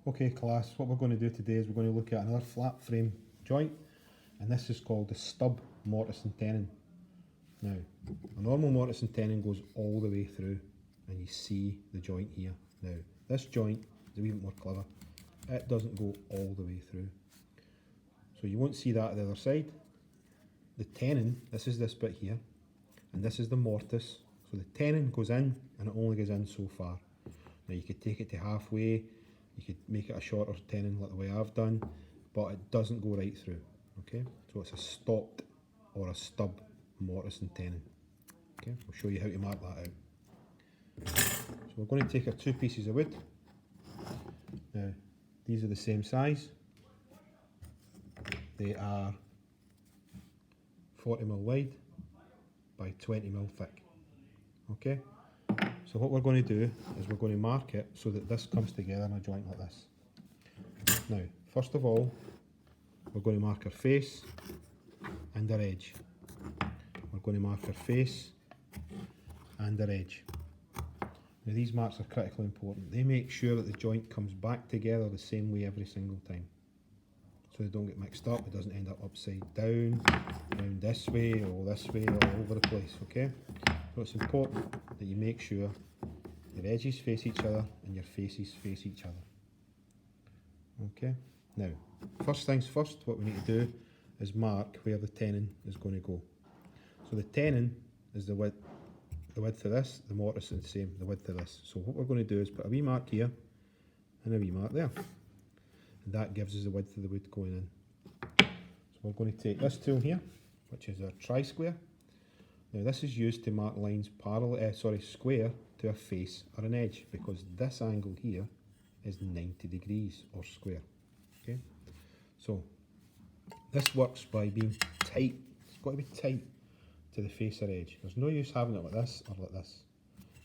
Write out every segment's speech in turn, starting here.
Okay class, what we're going to do today is we're going to look at another flat frame joint, and this is called the Stub mortise and tenon. Now, a normal mortise and tenon goes all the way through, and you see the joint here. Now, this joint is a wee bit more clever. It doesn't go all the way through. So you won't see that at the other side. The tenon, this is this bit here, and this is the mortise. So the tenon goes in, and it only goes in so far. Now you could take it to halfway, you could make it a shorter tenon like the way I've done, but it doesn't go right through, okay? So it's a stopped or a stub mortise and tenon, okay? I'll show you how to mark that out. So we're going to take our two pieces of wood. Now, these are the same size. They are 40mm wide by 20mm thick, okay? So what we're going to do is we're going to mark it so that this comes together in a joint like this. Now, first of all, we're going to mark our face and our edge. We're going to mark our face and our edge. Now these marks are critically important. They make sure that the joint comes back together the same way every single time. So they don't get mixed up, it doesn't end up upside down, round this way, or this way, all over the place, okay? So it's important that you make sure your edges face each other and your faces face each other. Okay, now, first things first, what we need to do is mark where the tenon is going to go. So the tenon is the width of this, the mortise is the same, the width of this. So what we're going to do is put a wee mark here and a wee mark there. And that gives us the width of the wood going in. So we're going to take this tool here, which is our tri-square. Now this is used to mark lines square to a face or an edge, because this angle here is 90 degrees or square. Okay, so this works by being tight. It's got to be tight to the face or edge. There's no use having it like this or like this,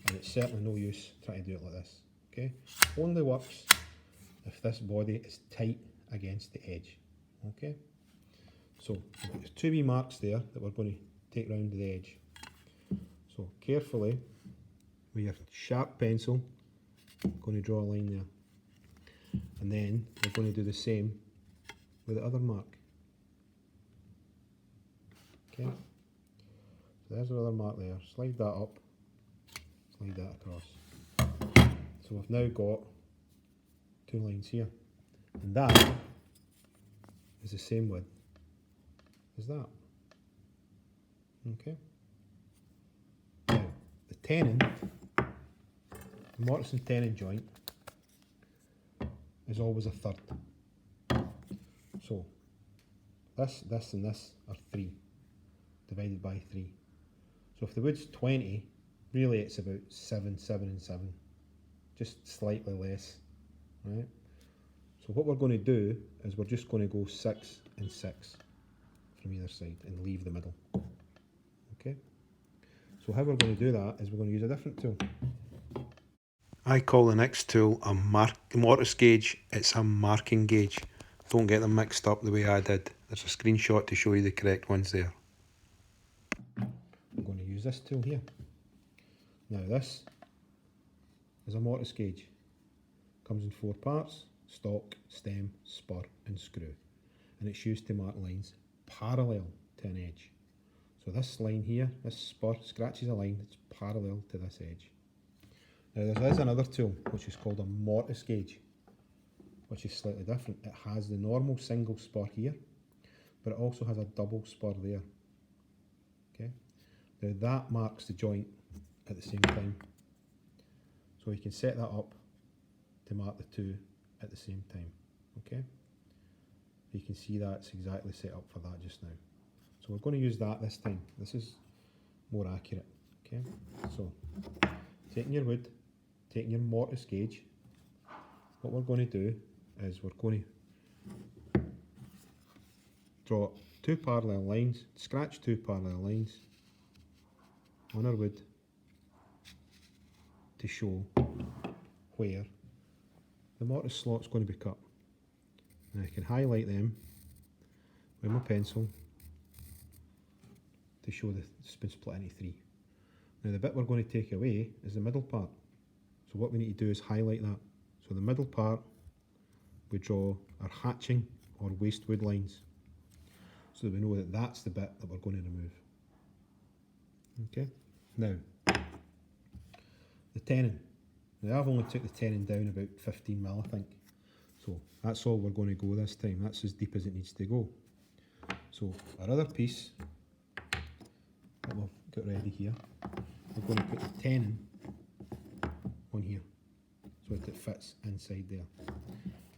and it's certainly no use trying to do it like this. Okay, only works if this body is tight against the edge. Okay, so there's two wee marks there that we're going to take round the edge. So carefully, with your sharp pencil, I'm going to draw a line there. And then we're going to do the same with the other mark. Okay, so there's another mark there. Slide that up, slide that across. So we've now got two lines here. And that is the same width as that. Okay. Now, the tenon, the mortise and tenon joint, is always a third. So, this and this are 3, divided by 3. So if the wood's 20, really it's about 7, 7 and 7. Just slightly less, right? So what we're going to do is we're just going to go 6 and 6 from either side and leave the middle. Okay? So how we're going to do that is we're going to use a different tool. I call the next tool a mortise gauge. It's a marking gauge. Don't get them mixed up the way I did. There's a screenshot to show you the correct ones there. I'm going to use this tool here. Now this is a mortise gauge. Comes in 4 parts: stock, stem, spur and screw. And it's used to mark lines parallel to an edge. So this line here, this spur, scratches a line that's parallel to this edge. Now there is another tool which is called a mortise gauge, which is slightly different. It has the normal single spur here, but it also has a double spur there. Okay, now that marks the joint at the same time. So you can set that up to mark the two at the same time. Okay, you can see that's exactly set up for that just now. So we're going to use that this time. This is more accurate. Okay, so taking your wood, taking your mortise gauge, what we're going to do is we're going to draw 2 parallel lines, scratch 2 parallel lines on our wood to show where the mortise slot's going to be cut. And I can highlight them with my pencil to show that it's been split into 3. Now the bit we're going to take away is the middle part. So what we need to do is highlight that. So the middle part we draw our hatching or waste wood lines, so that we know that that's the bit that we're going to remove. Okay, now the tenon. Now I've only took the tenon down about 15mm, I think. So that's all we're going to go this time. That's as deep as it needs to go. So our other piece that we've got ready here, we're going to put the tenon on here so that it fits inside there.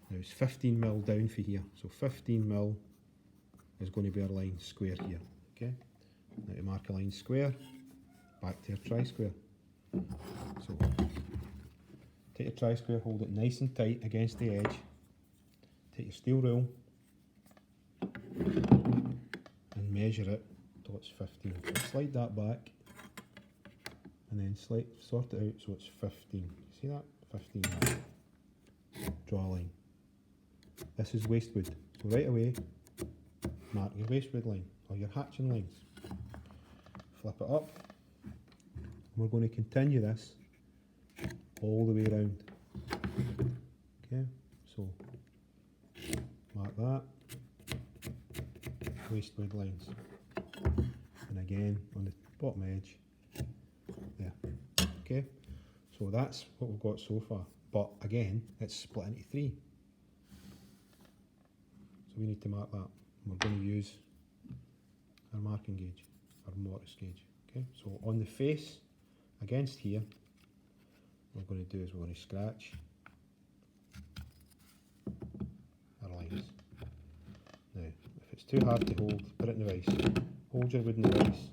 Now it's 15mm down for here, so 15mm is going to be our line square here. Okay. Now to mark a line square, back to your tri-square. So take your tri-square, hold it nice and tight against the edge. Take your steel rule and measure it till it's 15. Slide that back and then sort it out so it's 15. See that? 15. Draw a line. This is waste wood. So right away, mark your waste wood line or your hatching lines. Flip it up. We're going to continue this all the way around. Okay, so mark that, waste wood lines, and again on the bottom edge there. Okay, so that's what we've got so far, but again it's split into three, so we need to mark that. We're going to use our marking gauge, our mortise gauge. Okay, so on the face against here, what we're going to do is we're going to scratch our lines. Now, if it's too hard to hold, put it in the vise. Hold your wood in the vise.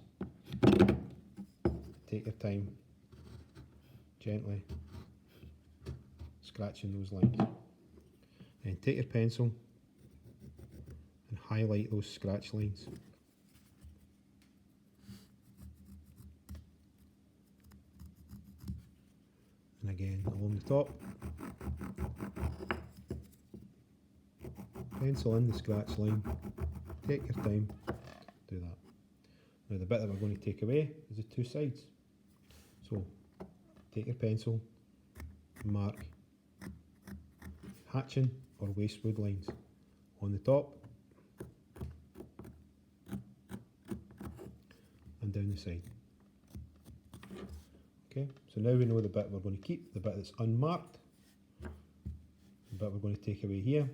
Take your time, gently scratching those lines. Then take your pencil and highlight those scratch lines. And again along the top. Pencil in the scratch line, take your time, do that. Now the bit that we're going to take away is the two sides. So take your pencil and mark hatching or waste wood lines on the top and down the side. Okay, so now we know the bit we're going to keep, the bit that's unmarked, the bit we're going to take away here.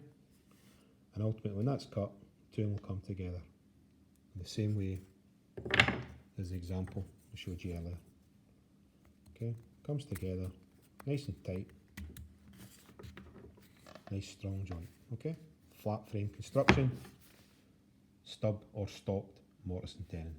And ultimately when that's cut, the two will come together in the same way as the example I showed you earlier. Okay, comes together nice and tight, nice strong joint. Okay, flat frame construction, stub or stocked mortise and tenon.